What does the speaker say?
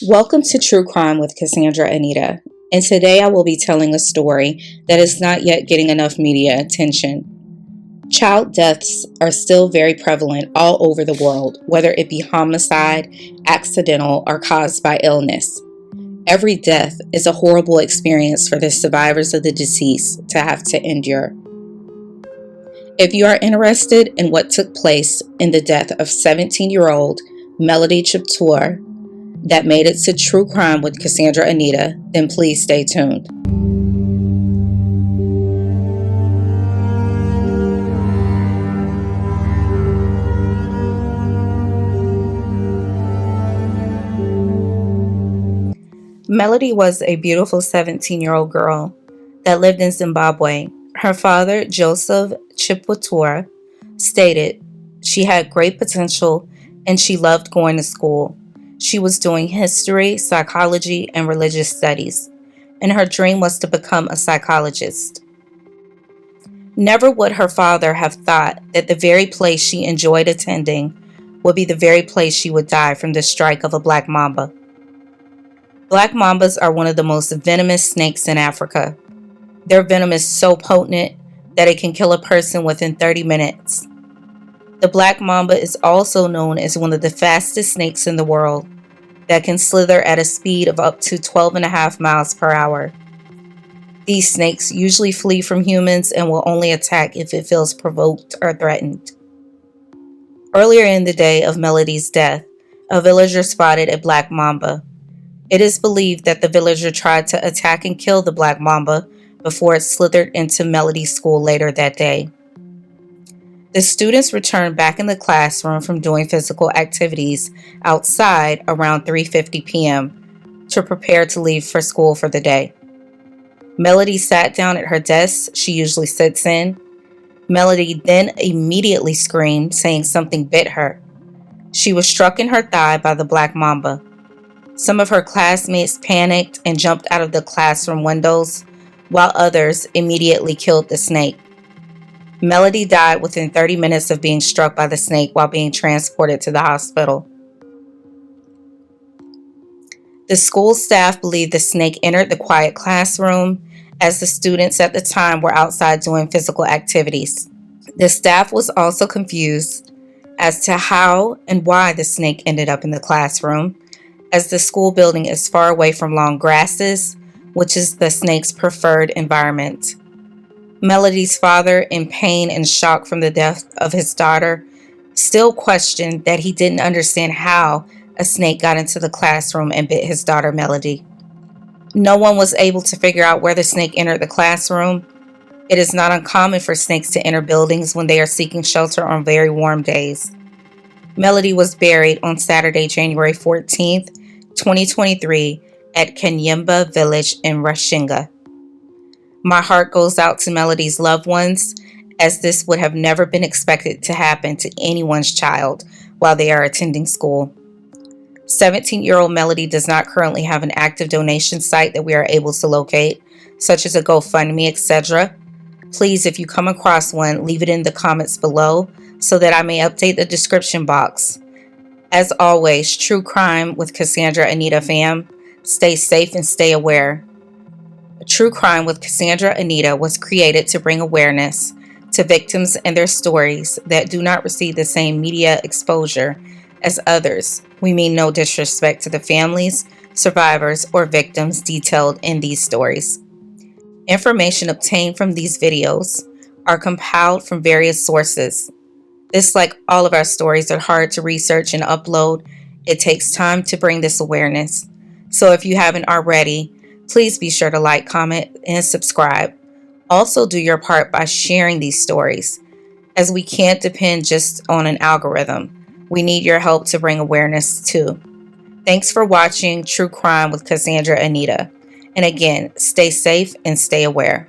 Welcome to True Crime with Cassandra Anita, and today I will be telling a story that is not yet getting enough media attention. Child deaths are still very prevalent all over the world, whether it be homicide, accidental, or caused by illness. Every death is a horrible experience for the survivors of the deceased to have to endure. If you are interested in what took place in the death of 17-year-old Melody Chiputura, that made it to True Crime with Cassandra Anita, then please stay tuned. Melody was a beautiful 17-year-old girl that lived in Zimbabwe. Her father, Joseph Chiputura, stated she had great potential and she loved going to school. She was doing history, psychology, and religious studies, and her dream was to become a psychologist. Never would her father have thought that the very place she enjoyed attending would be the very place she would die from the strike of a black mamba. Black mambas are one of the most venomous snakes in Africa. Their venom is so potent that it can kill a person within 30 minutes. The black mamba is also known as one of the fastest snakes in the world that can slither at a speed of up to 12.5 miles per hour. These snakes usually flee from humans and will only attack if it feels provoked or threatened. Earlier in the day of Melody's death, a villager spotted a black mamba. It is believed that the villager tried to attack and kill the black mamba before it slithered into Melody's school later that day. The students returned back in the classroom from doing physical activities outside around 3:50 p.m. to prepare to leave for school for the day. Melody sat down at her desk she usually sits in. Melody then immediately screamed, saying something bit her. She was struck in her thigh by the black mamba. Some of her classmates panicked and jumped out of the classroom windows, while others immediately killed the snake. Melody died within 30 minutes of being struck by the snake while being transported to the hospital. The school staff believed the snake entered the quiet classroom as the students at the time were outside doing physical activities. The staff was also confused as to how and why the snake ended up in the classroom, as the school building is far away from long grasses, which is the snake's preferred environment. Melody's father, in pain and shock from the death of his daughter, still questioned that he didn't understand how a snake got into the classroom and bit his daughter Melody. No one was able to figure out where the snake entered the classroom. It is not uncommon for snakes to enter buildings when they are seeking shelter on very warm days. Melody was buried on Saturday, January 14th, 2023 at Kanyemba village in Rushinga. My heart goes out to Melody's loved ones, as this would have never been expected to happen to anyone's child while they are attending school. 17-year-old Melody does not currently have an active donation site that we are able to locate, such as a GoFundMe, etc. Please, if you come across one, leave it in the comments below so that I may update the description box. As always, True Crime with Cassandra Anita fam. Stay safe and stay aware. True Crime with Cassandra Anita was created to bring awareness to victims and their stories that do not receive the same media exposure as others. We mean no disrespect to the families, survivors, or victims detailed in these stories. Information obtained from these videos are compiled from various sources. This, like all of our stories, are hard to research and upload. It takes time to bring this awareness. So if you haven't already, please be sure to like, comment, and subscribe. Also do your part by sharing these stories, as we can't depend just on an algorithm. We need your help to bring awareness too. Thanks for watching True Crime with Cassandra Anita. And again, stay safe and stay aware.